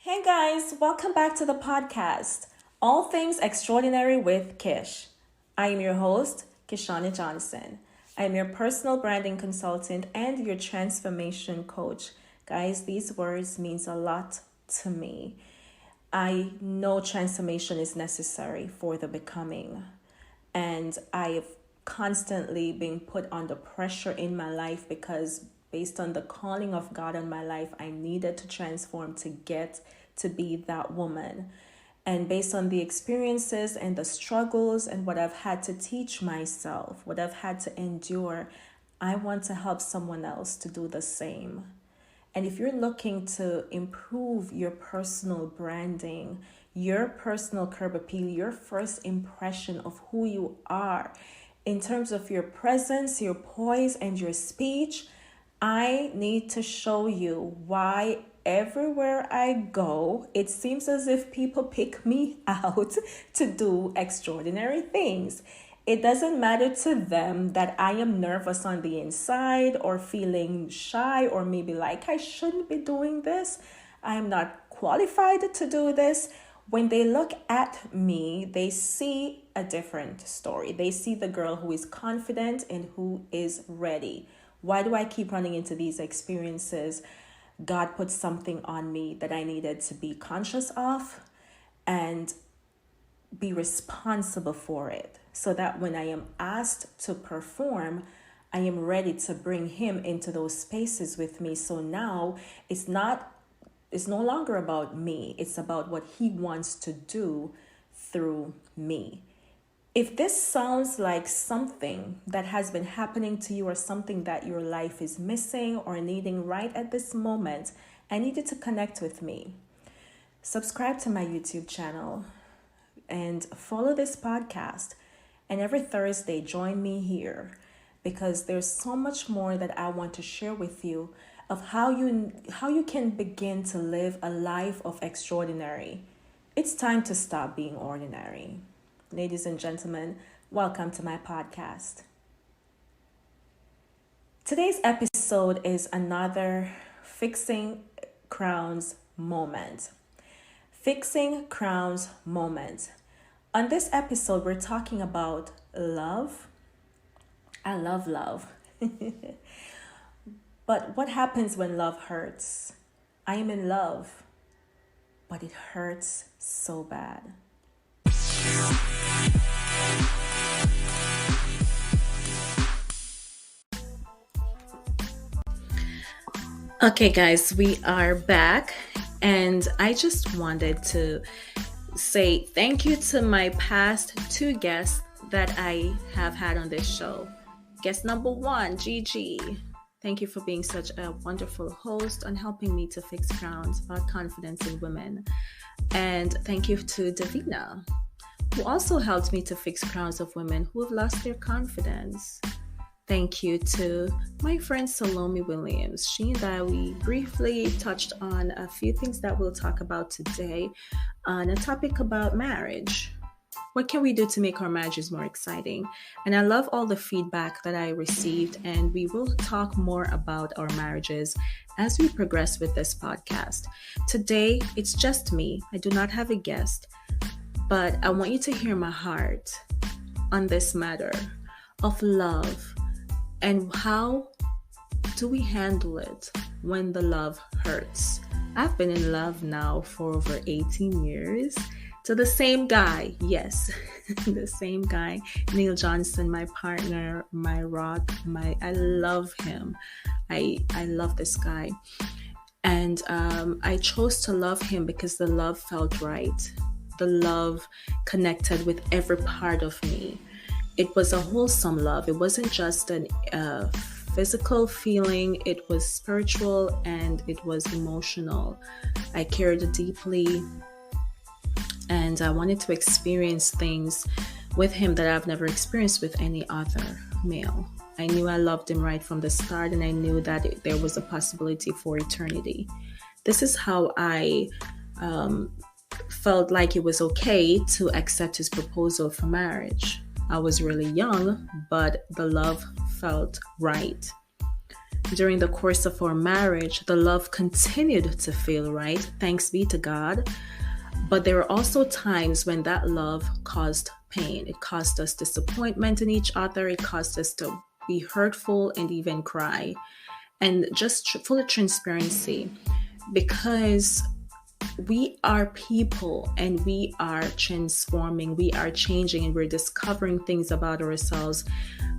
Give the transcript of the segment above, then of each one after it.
Hey guys, welcome back to the podcast, All Things Extraordinary with Kish. I am your host, Kishana Johnson. I am your personal branding consultant and your transformation coach. Guys, these words means a lot to me. I know transformation is necessary for the becoming, and I've constantly been put under pressure in my life because based on the calling of God on my life, I needed to transform to get to be that woman. And based on the experiences and the struggles and what I've had to teach myself, what I've had to endure, I want to help someone else to do the same. And if you're looking to improve your personal branding, your personal curb appeal, your first impression of who you are, in terms of your presence, your poise, and your speech, I need to show you why everywhere I go, it seems as if people pick me out to do extraordinary things. It doesn't matter to them that I am nervous on the inside or feeling shy or maybe like I shouldn't be doing this. I'm not qualified to do this. When they look at me, they see a different story. They see the girl who is confident and who is ready. Why do I keep running into these experiences? God put something on me that I needed to be conscious of and be responsible for it, so that when I am asked to perform, I am ready to bring him into those spaces with me. So now it's no longer about me. It's about what he wants to do through me. If this sounds like something that has been happening to you or something that your life is missing or needing right at this moment, I need you to connect with me. Subscribe to my YouTube channel and follow this podcast. And every Thursday, join me here because there's so much more that I want to share with you of how you can begin to live a life of extraordinary. It's time to stop being ordinary. Ladies and gentlemen, welcome to my podcast. Today's episode is another Fixing Crowns moment. Fixing Crowns moment. On this episode, we're talking about love. I love love. But what happens when love hurts? I am in love, but it hurts so bad. Okay, guys, we are back, and I just wanted to say thank you to my past two guests that I have had on this show. Guest number one, Gigi. Thank you for being such a wonderful host and helping me to fix crowns about confidence in women. And thank you to Davina, who also helped me to fix crowns of women who have lost their confidence. Thank you to my friend Salome Williams. She and I, we briefly touched on a few things that we'll talk about today on a topic about marriage. What can we do to make our marriages more exciting? And I love all the feedback that I received, and we will talk more about our marriages as we progress with this podcast. Today, it's just me. I do not have a guest, but I want you to hear my heart on this matter of love. And how do we handle it when the love hurts? I've been in love now for over 18 years to the same guy. Yes, the same guy, Neil Johnson, my partner, my rock, I love him. I love this guy. And I chose to love him because the love felt right. The love connected with every part of me. It was a wholesome love. It wasn't just a physical feeling. It was spiritual and it was emotional. I cared deeply and I wanted to experience things with him that I've never experienced with any other male. I knew I loved him right from the start, and I knew that there was a possibility for eternity. This is how I felt like it was okay to accept his proposal for marriage. I was really young, but the love felt right. during the course of our marriage, the love continued to feel right, thanks be to God. But there were also times when that love caused pain. It caused us disappointment in each other. It caused us to be hurtful and even cry. And just full of transparency, because we are people and we are transforming, we are changing, and we're discovering things about ourselves,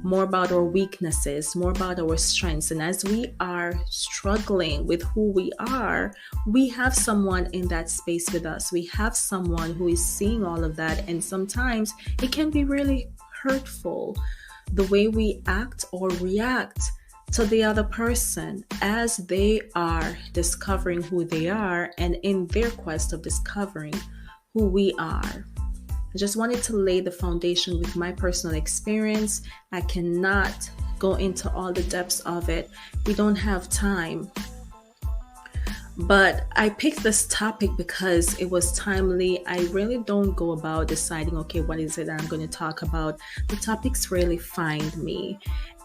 more about our weaknesses, more about our strengths. And as we are struggling with who we are, we have someone in that space with us. We have someone who is seeing all of that. And sometimes it can be really hurtful the way we act or react to the other person as they are discovering who they are and in their quest of discovering who we are. I just wanted to lay the foundation with my personal experience. I cannot go into all the depths of it. We don't have time. But I picked this topic because it was timely. I really don't go about deciding, okay, what is it I'm going to talk about? The topics really find me.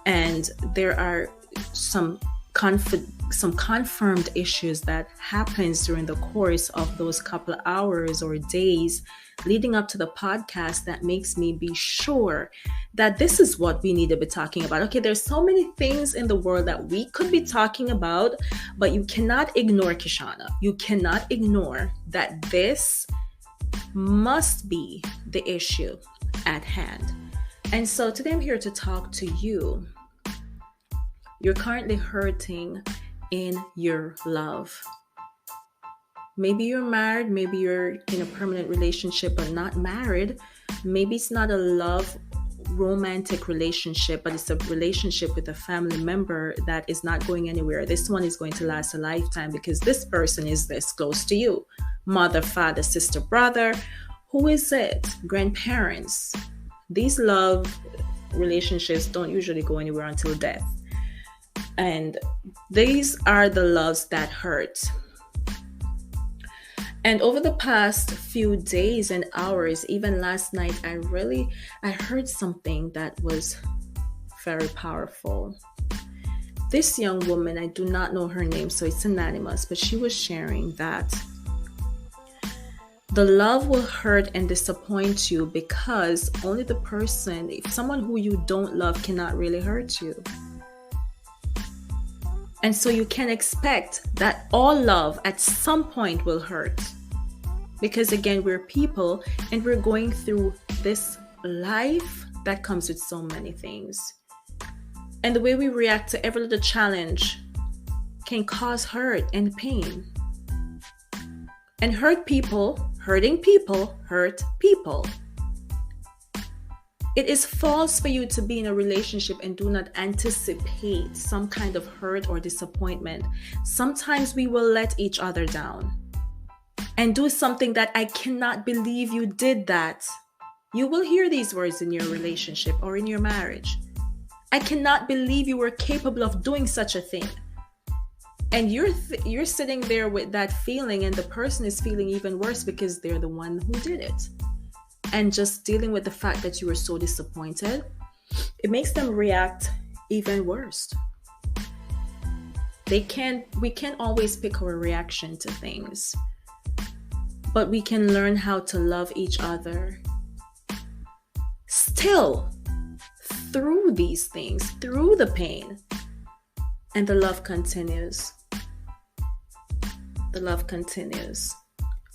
And there are some confirmed issues that happens during the course of those couple of hours or days leading up to the podcast that makes me be sure that this is what we need to be talking about. Okay, there's so many things in the world that we could be talking about, but you cannot ignore, Kishana. You cannot ignore that this must be the issue at hand. And so today I'm here to talk to you. You're currently hurting in your love. Maybe you're married, maybe you're in a permanent relationship but not married. Maybe it's not a love romantic relationship, but it's a relationship with a family member that is not going anywhere. This one is going to last a lifetime because this person is this close to you. Mother, father, sister, brother. Who is it? Grandparents. These love relationships don't usually go anywhere until death. And these are the loves that hurt. And over the past few days and hours, even last night, I heard something that was very powerful. This young woman, I do not know her name, so it's anonymous, but she was sharing that the love will hurt and disappoint you because only the person, if someone who you don't love cannot really hurt you. And so you can expect that all love at some point will hurt. Because again, we're people and we're going through this life that comes with so many things. And the way we react to every little challenge can cause hurt and pain. And hurting people hurt people. It is false for you to be in a relationship and do not anticipate some kind of hurt or disappointment. Sometimes we will let each other down and do something that I cannot believe you did that. You will hear these words in your relationship or in your marriage. I cannot believe you were capable of doing such a thing. And you're sitting there with that feeling and the person is feeling even worse because they're the one who did it. And just dealing with the fact that you were so disappointed, it makes them react even worse. We can't always pick our reaction to things, but we can learn how to love each other still through these things, through the pain, and the love continues. The love continues.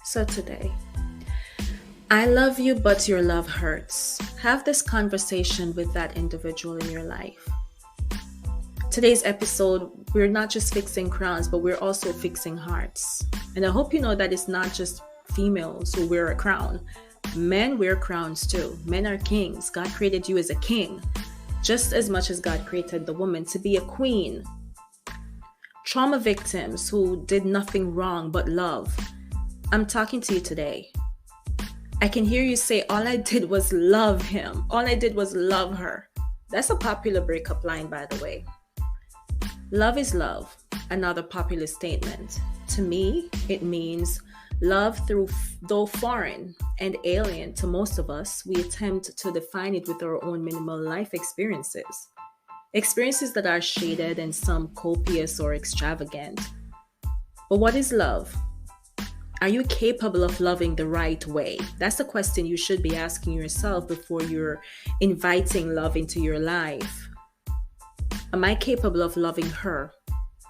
So today, I love you, but your love hurts. Have this conversation with that individual in your life. Today's episode, we're not just fixing crowns, but we're also fixing hearts. And I hope you know that it's not just females who wear a crown. Men wear crowns too. Men are kings. God created you as a king, just as much as God created the woman to be a queen. Trauma victims who did nothing wrong but love. I'm talking to you today. I can hear you say, all I did was love him. All I did was love her. That's a popular breakup line, by the way. Love is love, another popular statement. To me, it means love though foreign and alien to most of us, we attempt to define it with our own minimal life experiences. experiences that are shaded and some copious or extravagant. But what is love? Are you capable of loving the right way? That's the question you should be asking yourself before you're inviting love into your life. Am I capable of loving her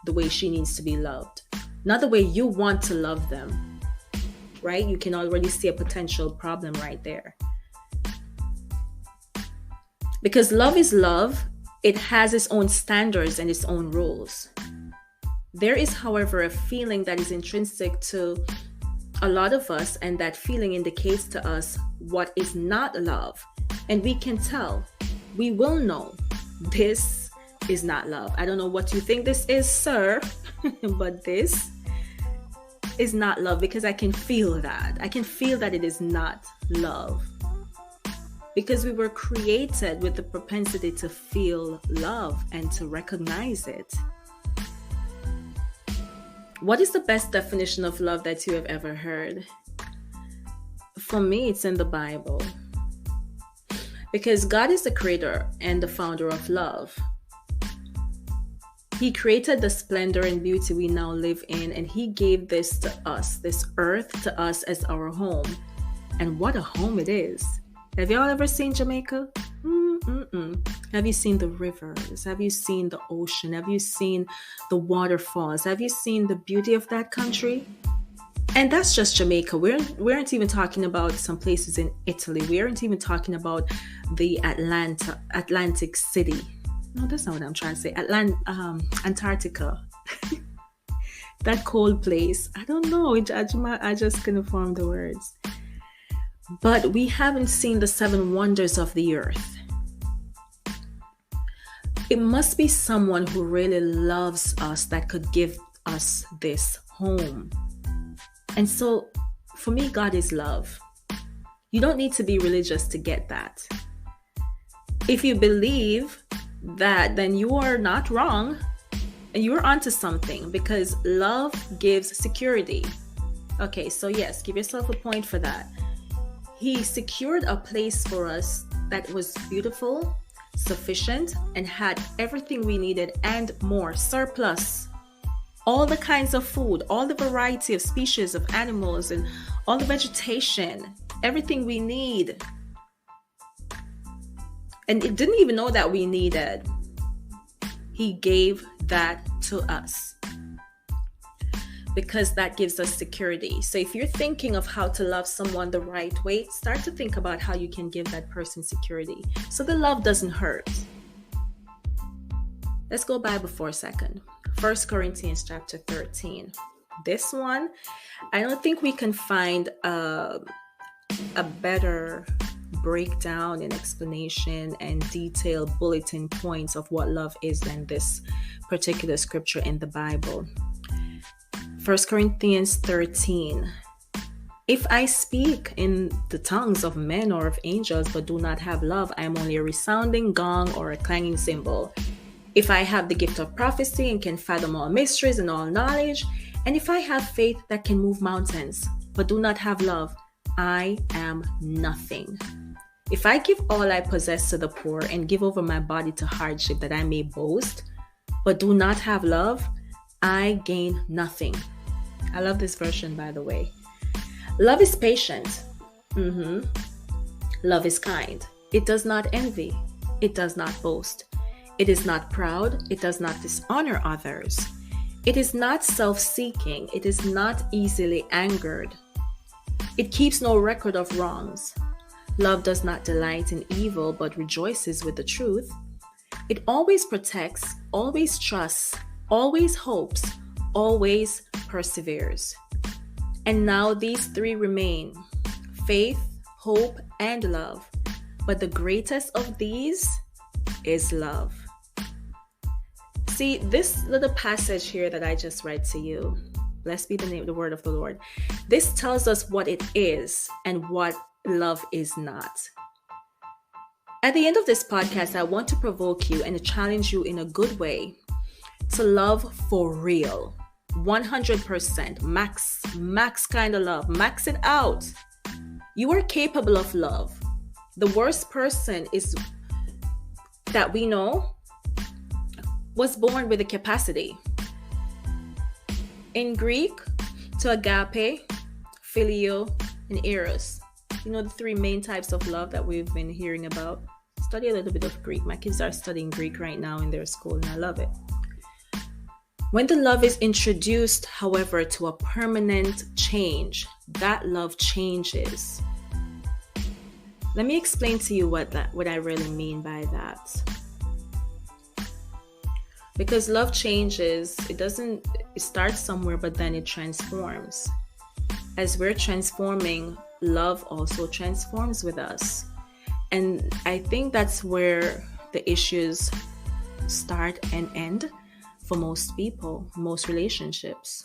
the way she needs to be loved? Not the way you want to love them, right? You can already see a potential problem right there. Because love is love. It has its own standards and its own rules. There is, however, a feeling that is intrinsic to a lot of us, and that feeling indicates to us what is not love. And we can tell, we will know this is not love. I don't know what you think this is, sir, but this is not love, because I can feel that. I can feel that it is not love. Because we were created with the propensity to feel love and to recognize it. What is the best definition of love that you have ever heard? For me, it's in the Bible. Because God is the creator and the founder of love. He created the splendor and beauty we now live in, and He gave this to us, this earth to us as our home. And what a home it is. Have y'all ever seen Jamaica? Have you seen the rivers? Have you seen the ocean? Have you seen the waterfalls? Have you seen the beauty of that country? And that's just Jamaica. We aren't even talking about some places in Italy. We aren't even talking about the Atlantic City. No, that's not what I'm trying to say. Antarctica. That cold place. I don't know. I just couldn't form the words. But we haven't seen the 7 wonders of the earth. It must be someone who really loves us that could give us this home. And so, for me, God is love. You don't need to be religious to get that. If you believe that, then you are not wrong and you're onto something, because love gives security. Okay, so yes, give yourself a point for that. He secured a place for us that was beautiful, sufficient, and had everything we needed and more, surplus. All the kinds of food, all the variety of species of animals, and all the vegetation, everything we need. And it didn't even know that we needed. He gave that to us, because that gives us security. So if you're thinking of how to love someone the right way, start to think about how you can give that person security so the love doesn't hurt. Let's go Bible for a second. 1 Corinthians chapter 13. This one, I don't think we can find a better breakdown and explanation and detailed bulletin points of what love is than this particular scripture in the Bible. 1 Corinthians 13. If I speak in the tongues of men or of angels but do not have love, I am only a resounding gong or a clanging cymbal. If I have the gift of prophecy and can fathom all mysteries and all knowledge, and if I have faith that can move mountains but do not have love, I am nothing. If I give all I possess to the poor and give over my body to hardship that I may boast, but do not have love, I gain nothing. I love this version, by the way. Love is patient. Love is kind. It does not envy. It does not boast. It is not proud. It does not dishonor others. It is not self-seeking. It is not easily angered. It keeps no record of wrongs. Love does not delight in evil, but rejoices with the truth. It always protects, always trusts, always hopes, always perseveres. And now these 3 remain: faith, hope, and love. But the greatest of these is love. See, this little passage here that I just read to you, blessed be the word of the Lord. This tells us what it is and what love is not. At the end of this podcast, I want to provoke you and challenge you in a good way to love for real. 100%, max kind of love. Max it out. You are capable of love. The worst person is that we know was born with a capacity. In Greek, to agape, phileo, and eros. You know the three main types of love that we've been hearing about. Study a little bit of Greek. My kids are studying Greek right now in their school, and I love it. When the love is introduced, however, to a permanent change, that love changes. Let me explain to you what I really mean by that. Because love changes, it starts somewhere, but then it transforms. As we're transforming, love also transforms with us. And I think that's where the issues start and end for most people, most relationships.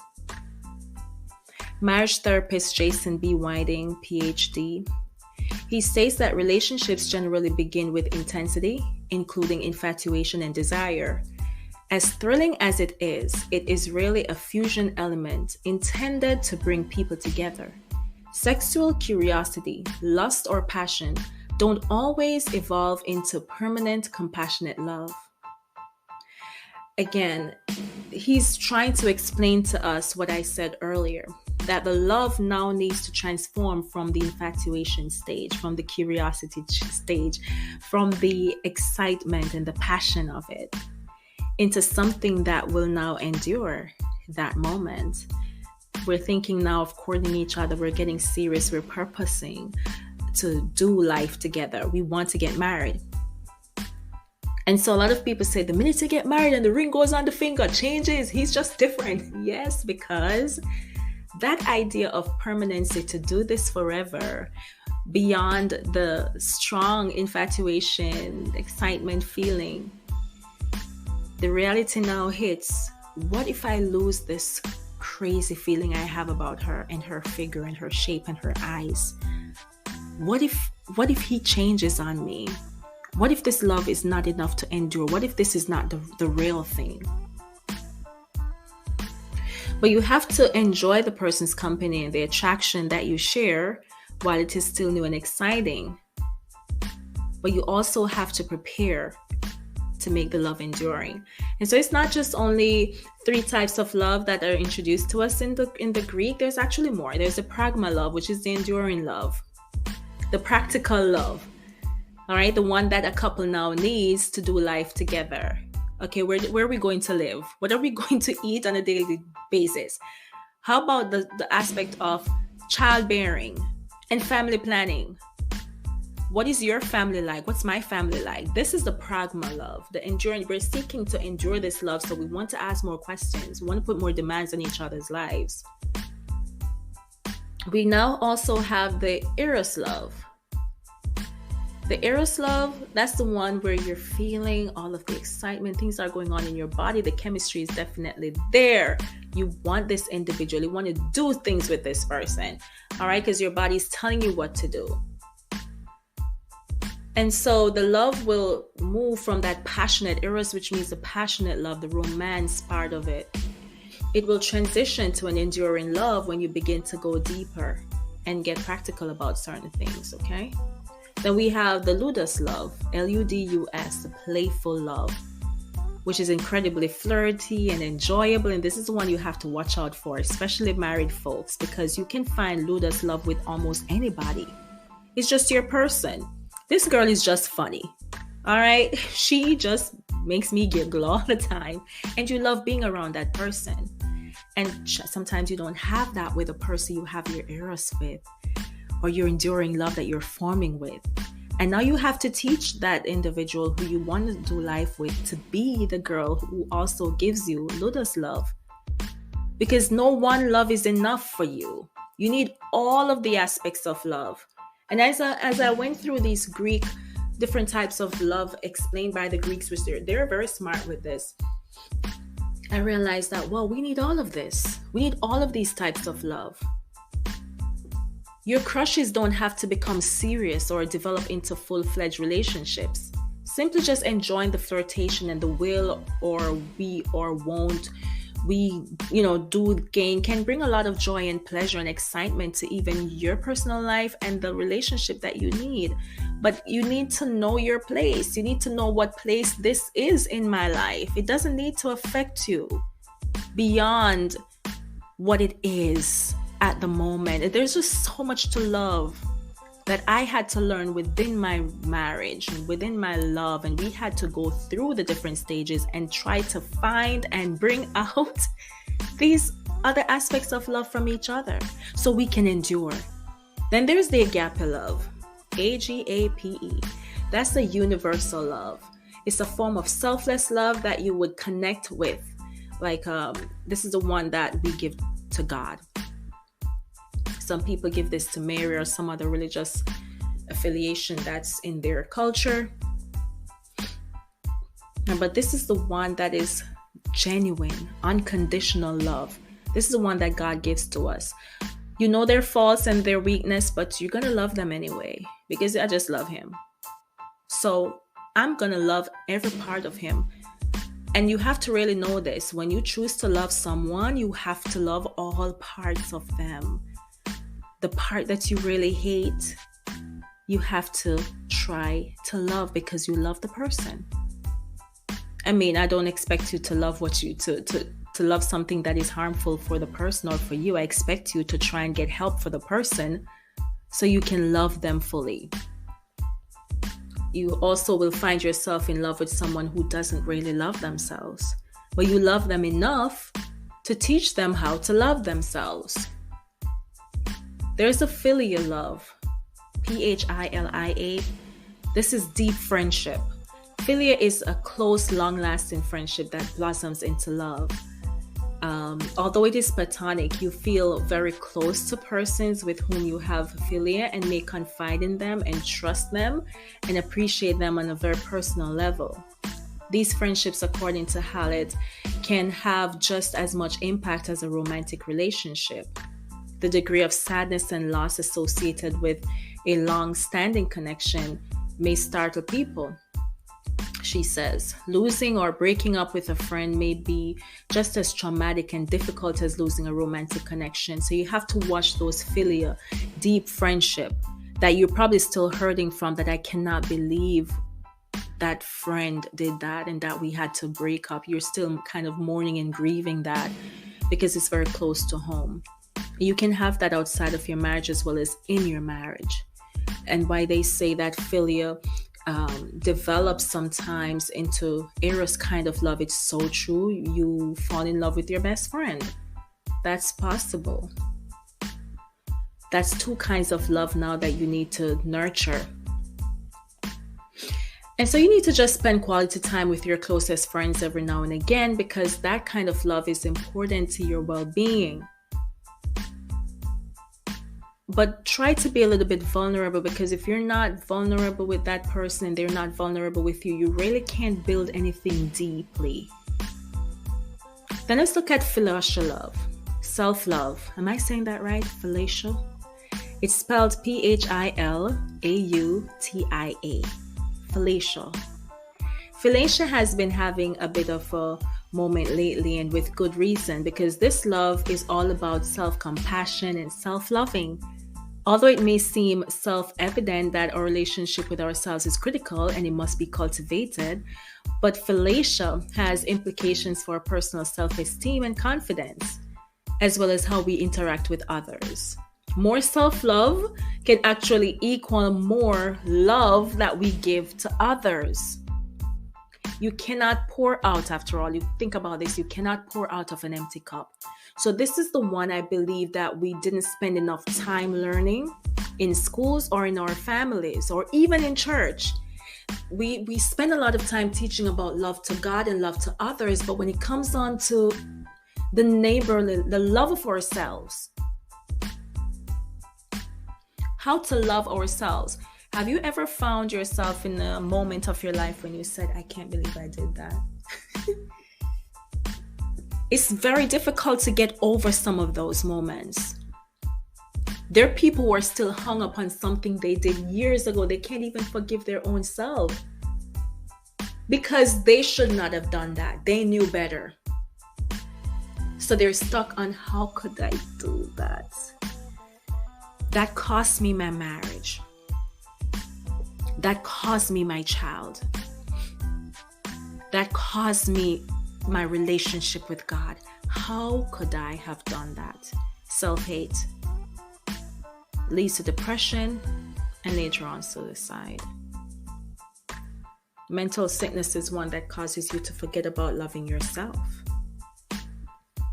Marriage therapist Jason B. Whiting, PhD, he states that relationships generally begin with intensity, including infatuation and desire. As thrilling as it is really a fusion element intended to bring people together. Sexual curiosity, lust, or passion don't always evolve into permanent, compassionate love. Again, he's trying to explain to us what I said earlier, that the love now needs to transform from the infatuation stage, from the curiosity stage, from the excitement and the passion of it, into something that will now endure that moment. We're thinking now of courting each other, we're getting serious, we're purposing to do life together. We want to get married. And so a lot of people say the minute you get married and the ring goes on the finger, changes, he's just different. Yes, because that idea of permanency, to do this forever, beyond the strong infatuation, excitement feeling, the reality now hits. What if I lose this crazy feeling I have about her and her figure and her shape and her eyes? What if he changes on me? What if this love is not enough to endure? What if this is not the real thing? But you have to enjoy the person's company and the attraction that you share while it is still new and exciting. But you also have to prepare to make the love enduring. And so it's not just only 3 types of love that are introduced to us in the Greek. There's actually more. There's the pragma love, which is the enduring love, the practical love. All right, the one that a couple now needs to do life together. Okay, where are we going to live? What are we going to eat on a daily basis? How about the aspect of childbearing and family planning? What is your family like? What's my family like? This is the pragma love, the enduring. We're seeking to endure this love, so we want to ask more questions. We want to put more demands on each other's lives. We now also have the eros love. The eros love, that's the one where you're feeling all of the excitement. Things are going on in your body. The chemistry is definitely there. You want this individual. You want to do things with this person. All right, because your body's telling you what to do. And so the love will move from that passionate eros, which means the passionate love, the romance part of it. It will transition to an enduring love when you begin to go deeper and get practical about certain things, okay? Then we have the ludus love, L-U-D-U-S, the playful love, which is incredibly flirty and enjoyable. And this is the one you have to watch out for, especially married folks, because you can find ludus love with almost anybody. It's just your person. This girl is just funny. All right. She just makes me giggle all the time. And you love being around that person. And sometimes you don't have that with a person you have your eros with, or your enduring love that you're forming with. And now you have to teach that individual who you want to do life with to be the girl who also gives you ludus love. Because no one love is enough for you. You need all of the aspects of love. And as I went through these Greek, different types of love explained by the Greeks, which they're very smart with this, I realized that, well, we need all of this. We need all of these types of love. Your crushes don't have to become serious or develop into full-fledged relationships. Simply just enjoying the flirtation and the will or we or won't we, do gain can bring a lot of joy and pleasure and excitement to even your personal life and the relationship that you need. But you need to know your place. You need to know what place this is in my life. It doesn't need to affect you beyond what it is at the moment. There's just so much to love that I had to learn within my marriage and within my love. And we had to go through the different stages and try to find and bring out these other aspects of love from each other so we can endure. Then there's the agape love, AGAPE. That's the universal love. It's a form of selfless love that you would connect with. Like this is the one that we give to God. Some people give this to Mary or some other religious affiliation that's in their culture. But this is the one that is genuine, unconditional love. This is the one that God gives to us. You know their faults and their weakness, but you're going to love them anyway because I just love him. So I'm going to love every part of him. And you have to really know this. When you choose to love someone, you have to love all parts of them. The part that you really hate, you have to try to love because you love the person. I mean, I don't expect you to love to love something that is harmful for the person or for you. I expect you to try and get help for the person so you can love them fully. You also will find yourself in love with someone who doesn't really love themselves, but you love them enough to teach them how to love themselves. There's a filial love, PHILIA. This is deep friendship. Philia is a close, long-lasting friendship that blossoms into love. Although it is platonic, you feel very close to persons with whom you have philia and may confide in them and trust them and appreciate them on a very personal level. These friendships, according to Hallett, can have just as much impact as a romantic relationship. The degree of sadness and loss associated with a long-standing connection may startle people. She says, losing or breaking up with a friend may be just as traumatic and difficult as losing a romantic connection. So you have to watch those philia, deep friendship that you're probably still hurting from, that I cannot believe that friend did that and that we had to break up. You're still kind of mourning and grieving that because it's very close to home. You can have that outside of your marriage as well as in your marriage. And why they say that philia develops sometimes into eros kind of love, it's so true. You fall in love with your best friend. That's possible. That's two kinds of love now that you need to nurture. And so you need to just spend quality time with your closest friends every now and again, because that kind of love is important to your well-being. But try to be a little bit vulnerable, because if you're not vulnerable with that person and they're not vulnerable with you, you really can't build anything deeply. Then let's look at philautia love, self-love. Am I saying that right? Philautia? It's spelled PHILAUTIA. Philautia. Philautia has been having a bit of a moment lately, and with good reason, because this love is all about self-compassion and self-loving. Although it may seem self-evident that our relationship with ourselves is critical and it must be cultivated, but philautia has implications for personal self-esteem and confidence, as well as how we interact with others. More self-love can actually equal more love that we give to others. You cannot pour out, after all. You think about this, you cannot pour out of an empty cup. So this is the one I believe that we didn't spend enough time learning in schools or in our families or even in church. We spend a lot of time teaching about love to God and love to others, but when it comes on to the neighborly, the love of ourselves, how to love ourselves. Have you ever found yourself in a moment of your life when you said, I can't believe I did that? It's very difficult to get over some of those moments. There are people who are still hung up on something they did years ago. They can't even forgive their own self because they should not have done that. They knew better. So they're stuck on, how could I do that? That cost me my marriage. That caused me my child. That caused me my relationship with God. How could I have done that? Self-hate leads to depression and later on suicide. Mental sickness is one that causes you to forget about loving yourself.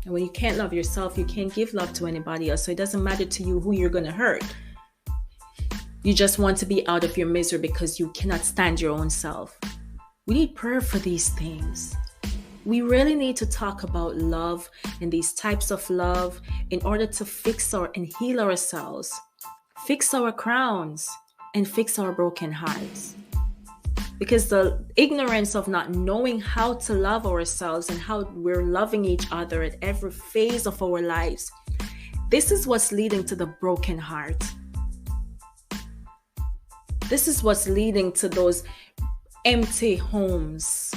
And when you can't love yourself, you can't give love to anybody else. So it doesn't matter to you who you're going to hurt. You just want to be out of your misery because you cannot stand your own self. We need prayer for these things. We really need to talk about love and these types of love in order to fix and heal ourselves, fix our crowns, and fix our broken hearts. Because the ignorance of not knowing how to love ourselves and how we're loving each other at every phase of our lives, this is what's leading to the broken heart. This is what's leading to those empty homes,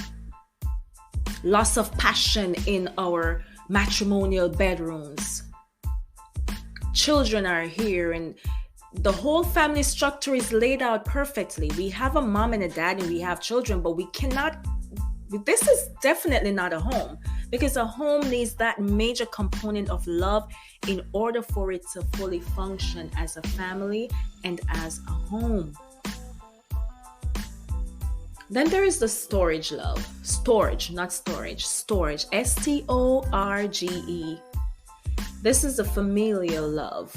loss of passion in our matrimonial bedrooms. Children are here and the whole family structure is laid out perfectly. We have a mom and a dad and we have children, but this is definitely not a home, because a home needs that major component of love in order for it to fully function as a family and as a home. Then there is the storage love. Storage, not storage. Storage. Storge. This is the familial love.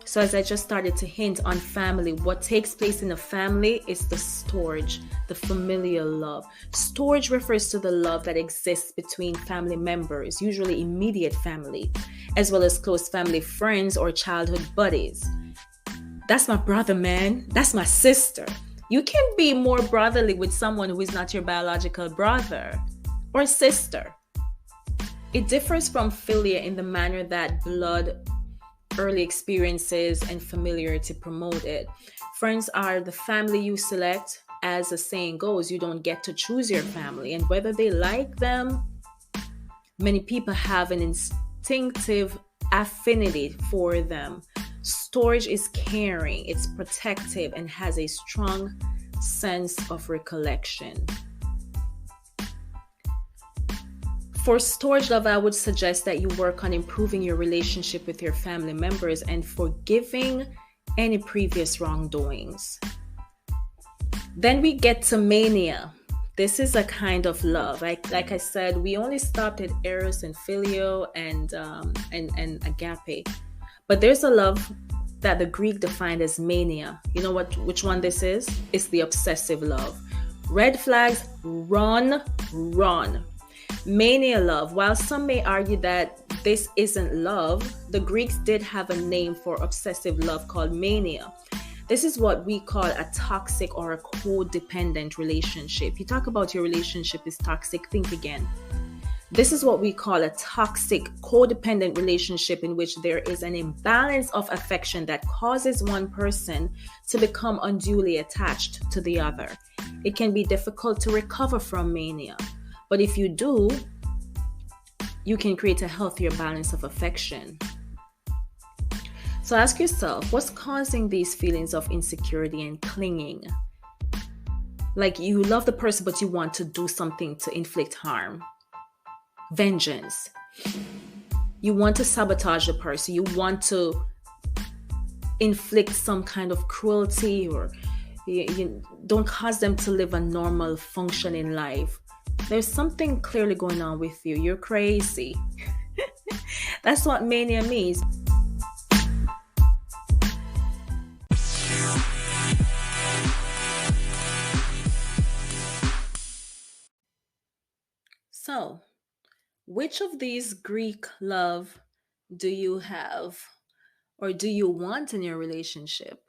So as I just started to hint on family, what takes place in a family is the storage, the familial love. Storage refers to the love that exists between family members, usually immediate family, as well as close family friends or childhood buddies. That's my brother, man. That's my sister. You can be more brotherly with someone who is not your biological brother or sister. It differs from philia in the manner that blood, early experiences, and familiarity promote it. Friends are the family you select. As the saying goes, you don't get to choose your family, and whether they like them, many people have an instinctive affinity for them. Storage is caring, it's protective, and has a strong sense of recollection. For storage love, I would suggest that you work on improving your relationship with your family members and forgiving any previous wrongdoings. Then we get to mania. This is a kind of love. Like I said, we only stopped at eros and filio and agape. But there's a love that the Greek defined as mania. You know which one this is? It's the obsessive love. Red flags, run. Mania love. While some may argue that this isn't love, the Greeks did have a name for obsessive love called mania. This is what we call a toxic or a codependent relationship. You talk about your relationship is toxic, think again. This is what we call a toxic codependent relationship in which there is an imbalance of affection that causes one person to become unduly attached to the other. It can be difficult to recover from mania. But if you do, you can create a healthier balance of affection. So ask yourself, what's causing these feelings of insecurity and clinging? Like you love the person, but you want to do something to inflict harm. Vengeance. You want to sabotage the person. You want to inflict some kind of cruelty, or you don't cause them to live a normal functioning life. There's something clearly going on with you. You're crazy. That's what mania means. So, which of these Greek love do you have or do you want in your relationship?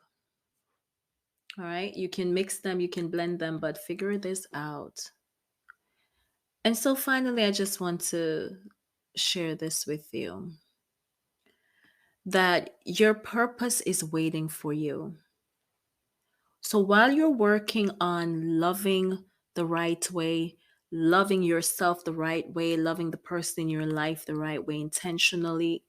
All right, you can mix them, you can blend them, but figure this out. And so finally, I just want to share this with you, that your purpose is waiting for you. So while you're working on loving the right way, loving yourself the right way, loving the person in your life the right way intentionally,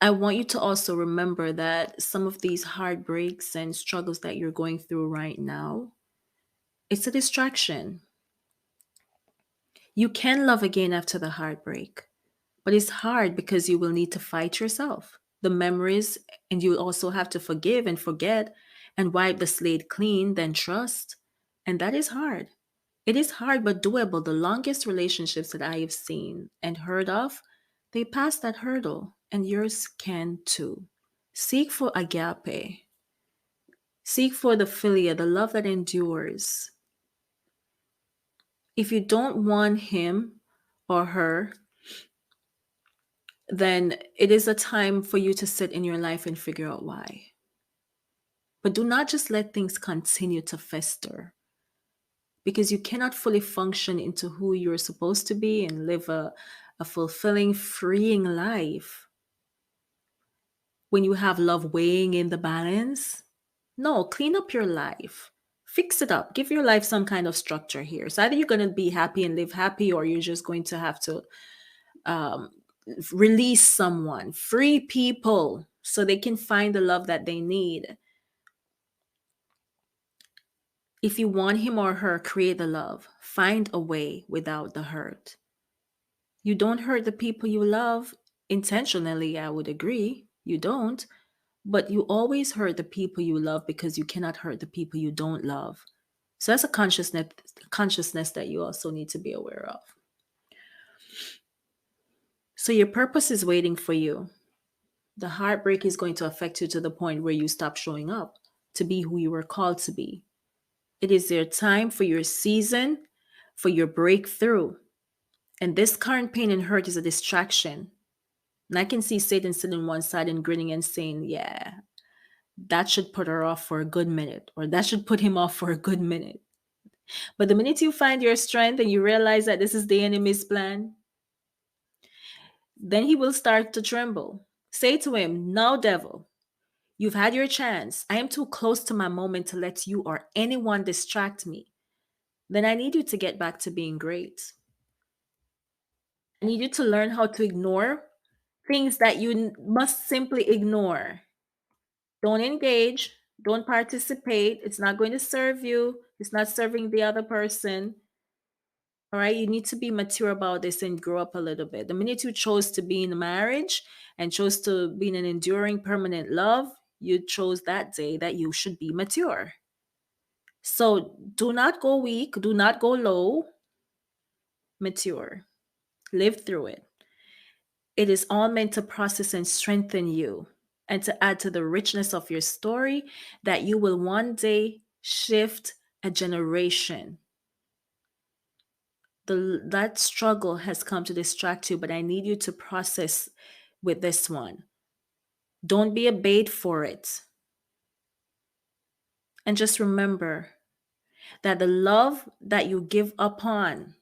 I want you to also remember that some of these heartbreaks and struggles that you're going through right now, it's a distraction. You can love again after the heartbreak, but it's hard because you will need to fight yourself. The memories, and you also have to forgive and forget and wipe the slate clean, then trust. And that is hard. It is hard but doable. The longest relationships that I have seen and heard of, they pass that hurdle, and yours can too. Seek for agape. Seek for the philia, the love that endures. If you don't want him or her, then it is a time for you to sit in your life and figure out why. But do not just let things continue to fester, because you cannot fully function into who you're supposed to be and live a fulfilling, freeing life when you have love weighing in the balance. No, clean up your life. Fix it up. Give your life some kind of structure here. So either you're going to be happy and live happy, or you're just going to have to um, release someone, free people so they can find the love that they need. If you want him or her, create the love. Find a way without the hurt. You don't hurt the people you love intentionally, I would agree. You don't. But you always hurt the people you love because you cannot hurt the people you don't love. So that's a consciousness that you also need to be aware of. So your purpose is waiting for you. The heartbreak is going to affect you to the point where you stop showing up to be who you were called to be. It is your time for your season, for your breakthrough. And this current pain and hurt is a distraction. And I can see Satan sitting on one side and grinning and saying, yeah, that should put her off for a good minute, or that should put him off for a good minute. But the minute you find your strength and you realize that this is the enemy's plan, then he will start to tremble. Say to him, "Now, devil, you've had your chance. I am too close to my moment to let you or anyone distract me. Then I need you to get back to being great. I need you to learn how to ignore things that you must simply ignore. Don't engage. Don't participate. It's not going to serve you. It's not serving the other person. All right. You need to be mature about this and grow up a little bit. The minute you chose to be in a marriage and chose to be in an enduring, permanent love, you chose that day that you should be mature. So do not go weak. Do not go low. Mature. Live through it. It is all meant to process and strengthen you and to add to the richness of your story that you will one day shift a generation. That struggle has come to distract you, but I need you to process with this one. Don't be a bait for it. And just remember that the love that you give upon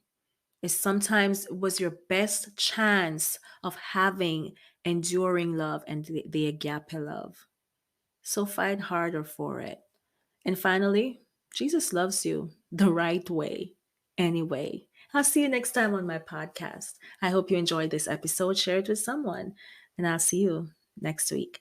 is sometimes was your best chance of having enduring love and the agape love. So fight harder for it. And finally, Jesus loves you the right way, anyway. I'll see you next time on my podcast. I hope you enjoyed this episode. Share it with someone, and I'll see you next week.